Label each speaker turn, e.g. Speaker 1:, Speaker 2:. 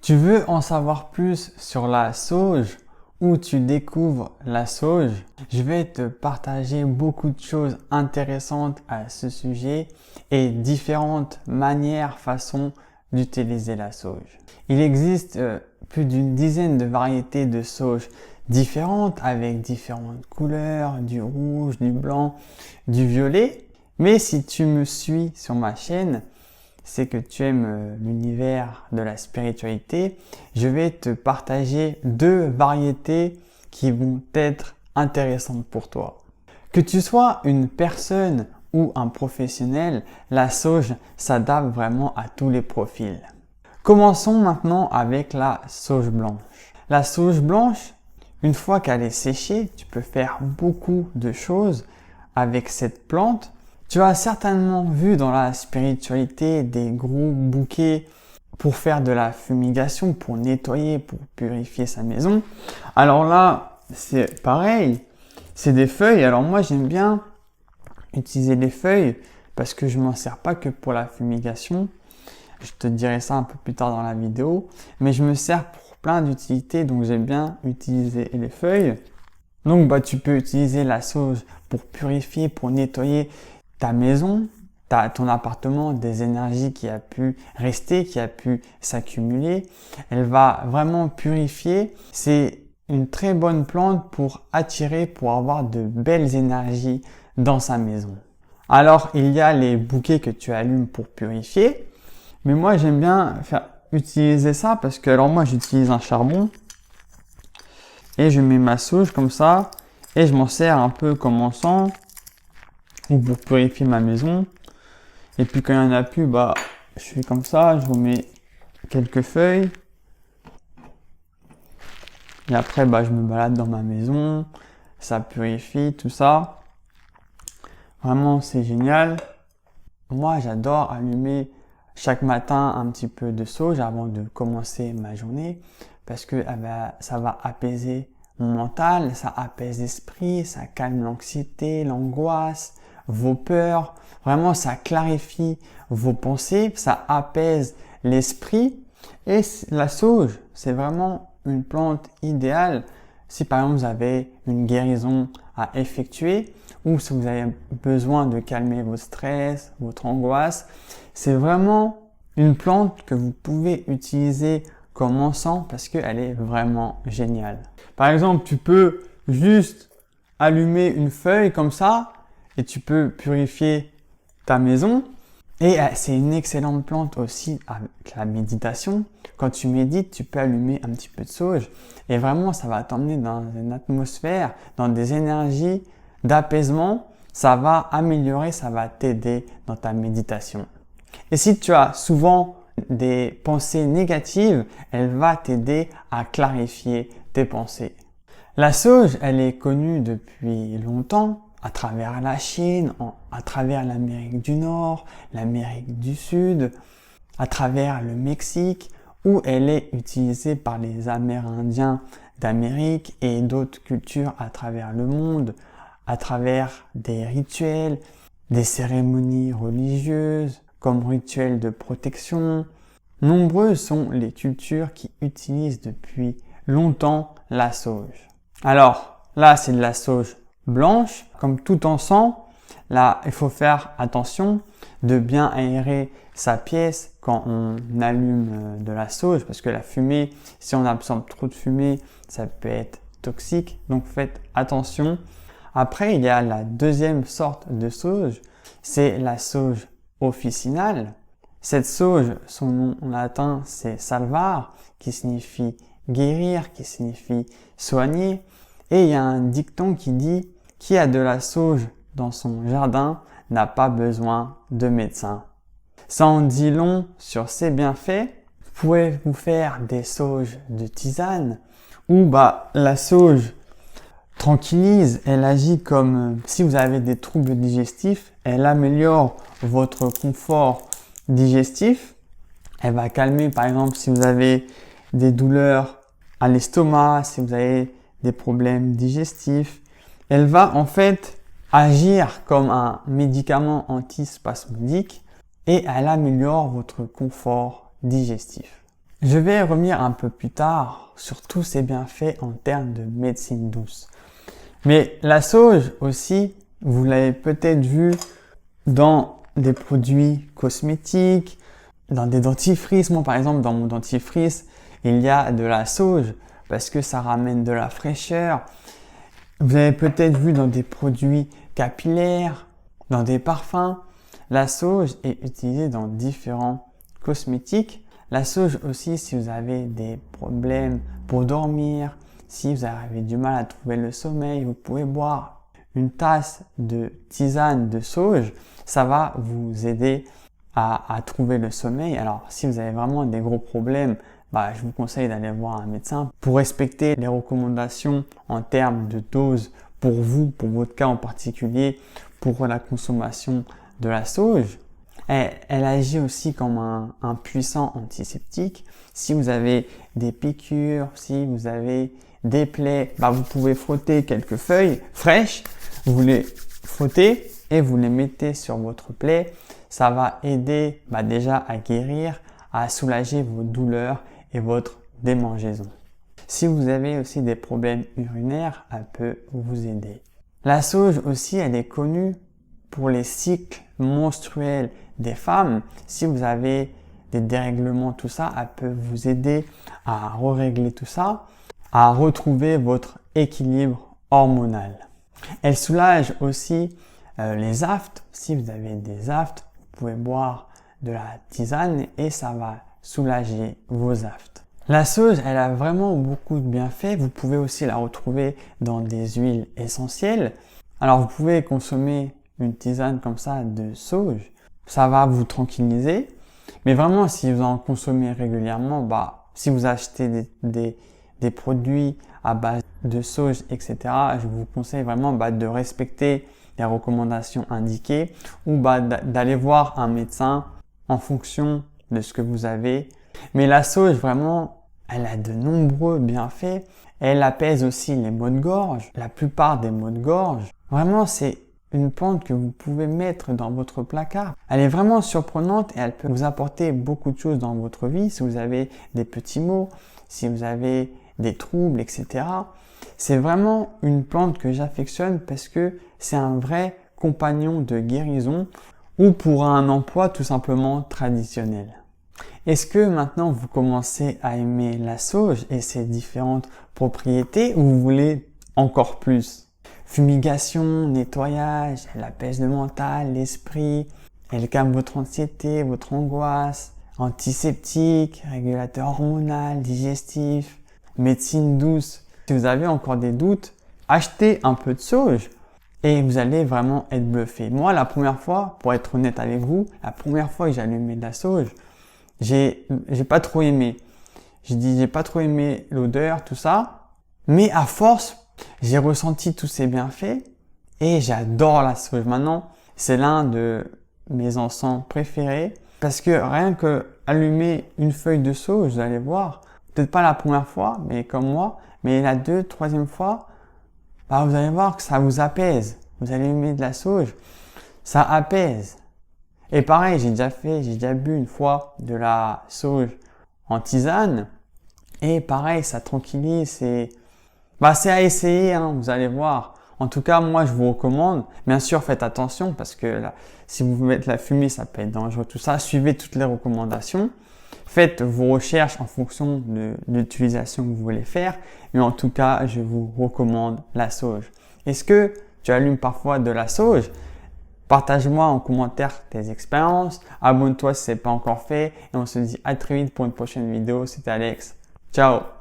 Speaker 1: Tu veux en savoir plus sur la sauge ou tu découvres la sauge? Je vais te partager beaucoup de choses intéressantes à ce sujet et différentes manières, façons d'utiliser la sauge. Il existe plus d'une dizaine de variétés de sauge différentes avec différentes couleurs, du rouge, du blanc, du violet. Mais si tu me suis sur ma chaîne, c'est que tu aimes l'univers de la spiritualité, je vais te partager deux variétés qui vont être intéressantes pour toi. Que tu sois une personne ou un professionnel, la sauge s'adapte vraiment à tous les profils. Commençons maintenant avec la sauge blanche. La sauge blanche, une fois qu'elle est séchée, tu peux faire beaucoup de choses avec cette plante. Tu as certainement vu dans la spiritualité des gros bouquets pour faire de la fumigation, pour nettoyer, pour purifier sa maison. Alors là, c'est pareil, c'est des feuilles. Alors moi, j'aime bien utiliser les feuilles parce que je m'en sers pas que pour la fumigation. Je te dirai ça un peu plus tard dans la vidéo. Mais je me sers pour plein d'utilités, donc j'aime bien utiliser les feuilles. Donc tu peux utiliser la sauge pour purifier, pour nettoyer ta maison, ton appartement, des énergies qui a pu rester, qui a pu s'accumuler. Elle va vraiment purifier. C'est une très bonne plante pour attirer, pour avoir de belles énergies dans sa maison. Alors, il y a les bouquets que tu allumes pour purifier. Mais moi, j'aime bien utiliser ça parce que, alors moi, j'utilise un charbon et je mets ma sauge comme ça et je m'en sers un peu comme encens ou pour purifier ma maison. Et puis quand il n'y en a plus, je fais comme ça, je remets quelques feuilles. Et après, je me balade dans ma maison, ça purifie, tout ça. Vraiment, c'est génial. Moi, j'adore allumer chaque matin un petit peu de sauge avant de commencer ma journée parce que ça va apaiser mon mental, ça apaise l'esprit, ça calme l'anxiété, l'angoisse, vos peurs. Vraiment, ça clarifie vos pensées, ça apaise l'esprit. Et la sauge, c'est vraiment une plante idéale si par exemple vous avez une guérison à effectuer ou si vous avez besoin de calmer vos stress, votre angoisse. C'est vraiment une plante que vous pouvez utiliser comme encens parce qu'elle est vraiment géniale. Par exemple, tu peux juste allumer une feuille comme ça et tu peux purifier ta maison. Et c'est une excellente plante aussi avec la méditation. Quand tu médites, tu peux allumer un petit peu de sauge et vraiment ça va t'emmener dans une atmosphère, dans des énergies d'apaisement. Ça va améliorer, ça va t'aider dans ta méditation. Et si tu as souvent des pensées négatives, elle va t'aider à clarifier tes pensées. La sauge, elle est connue depuis longtemps à travers la Chine, à travers l'Amérique du Nord, l'Amérique du Sud, à travers le Mexique, où elle est utilisée par les Amérindiens d'Amérique et d'autres cultures à travers le monde, à travers des rituels, des cérémonies religieuses, comme rituels de protection. Nombreuses sont les cultures qui utilisent depuis longtemps la sauge. Alors, là, c'est de la sauge blanche, comme tout encens. Là, il faut faire attention de bien aérer sa pièce quand on allume de la sauge, parce que la fumée, si on absorbe trop de fumée, ça peut être toxique. Donc, faites attention. Après, il y a la deuxième sorte de sauge, c'est la sauge officinale. Cette sauge, son nom en latin, c'est salvar, qui signifie guérir, qui signifie soigner. Et il y a un dicton qui dit « Qui a de la sauge dans son jardin n'a pas besoin de médecin ». Ça en dit long sur ses bienfaits. Vous pouvez vous faire des sauges de tisane où la sauge tranquillise, elle agit comme si vous avez des troubles digestifs, elle améliore votre confort digestif, elle va calmer par exemple si vous avez des douleurs à l'estomac, si vous avez des problèmes digestifs, elle va en fait agir comme un médicament antispasmodique et elle améliore votre confort digestif. Je vais revenir un peu plus tard sur tous ces bienfaits en termes de médecine douce. Mais la sauge aussi, vous l'avez peut-être vu dans des produits cosmétiques, dans des dentifrices. Moi, par exemple, dans mon dentifrice, il y a de la sauge parce que ça ramène de la fraîcheur. Vous avez peut-être vu dans des produits capillaires, dans des parfums. La sauge est utilisée dans différents cosmétiques. La sauge aussi, si vous avez des problèmes pour dormir, si vous avez du mal à trouver le sommeil, vous pouvez boire une tasse de tisane de sauge. Ça va vous aider à trouver le sommeil. Alors, si vous avez vraiment des gros problèmes, je vous conseille d'aller voir un médecin pour respecter les recommandations en termes de dose pour vous, pour votre cas en particulier, pour la consommation de la sauge. Elle agit aussi comme un puissant antiseptique. Si vous avez des piqûres, si vous avez des plaies, vous pouvez frotter quelques feuilles fraîches, vous les frottez et vous les mettez sur votre plaie. Ça va aider déjà à guérir, à soulager vos douleurs et votre démangeaison. Si vous avez aussi des problèmes urinaires, elle peut vous aider. La sauge aussi, elle est connue pour les cycles menstruels des femmes. Si vous avez des dérèglements, tout ça, elle peut vous aider à régler tout ça, à retrouver votre équilibre hormonal. Elle soulage aussi les aftes. Si vous avez des aftes, vous pouvez boire de la tisane et ça va soulager vos aftes. La sauge, elle a vraiment beaucoup de bienfaits. Vous pouvez aussi la retrouver dans des huiles essentielles. Alors, vous pouvez consommer une tisane comme ça de sauge. Ça va vous tranquilliser. Mais vraiment, si vous en consommez régulièrement, si vous achetez des produits à base de sauge, etc., je vous conseille vraiment de respecter les recommandations indiquées ou d'aller voir un médecin en fonction de ce que vous avez. Mais la sauge, vraiment, elle a de nombreux bienfaits. Elle apaise aussi les maux de gorge, la plupart des maux de gorge. Vraiment, c'est une plante que vous pouvez mettre dans votre placard. Elle est vraiment surprenante et elle peut vous apporter beaucoup de choses dans votre vie. Si vous avez des petits maux, si vous avez des troubles, etc. C'est vraiment une plante que j'affectionne parce que c'est un vrai compagnon de guérison ou pour un emploi tout simplement traditionnel. Est-ce que maintenant vous commencez à aimer la sauge et ses différentes propriétés ou vous voulez encore plus? Fumigation, nettoyage, elle apaise le mental, l'esprit, elle calme votre anxiété, votre angoisse, antiseptique, régulateur hormonal, digestif, médecine douce. Si vous avez encore des doutes, achetez un peu de sauge et vous allez vraiment être bluffé. Moi, la première fois, pour être honnête avec vous, la première fois que j'ai allumé de la sauge, j'ai pas trop aimé. J'ai pas trop aimé l'odeur, tout ça. Mais à force, j'ai ressenti tous ces bienfaits et j'adore la sauge. Maintenant, c'est l'un de mes encens préférés parce que rien que allumer une feuille de sauge, vous allez voir, peut-être pas la première fois, mais comme moi, mais la troisième fois, vous allez voir que ça vous apaise. Vous allez allumer de la sauge, ça apaise. Et pareil, j'ai déjà bu une fois de la sauge en tisane. Et pareil, ça tranquillise. C'est à essayer, vous allez voir. En tout cas, moi, je vous recommande. Bien sûr, faites attention parce que si vous mettez la fumée, ça peut être dangereux, tout ça. Suivez toutes les recommandations. Faites vos recherches en fonction de l'utilisation que vous voulez faire. Mais en tout cas, je vous recommande la sauge. Est-ce que tu allumes parfois de la sauge? Partage-moi en commentaire tes expériences. Abonne-toi si ce n'est pas encore fait. Et on se dit à très vite pour une prochaine vidéo. C'était Alex. Ciao!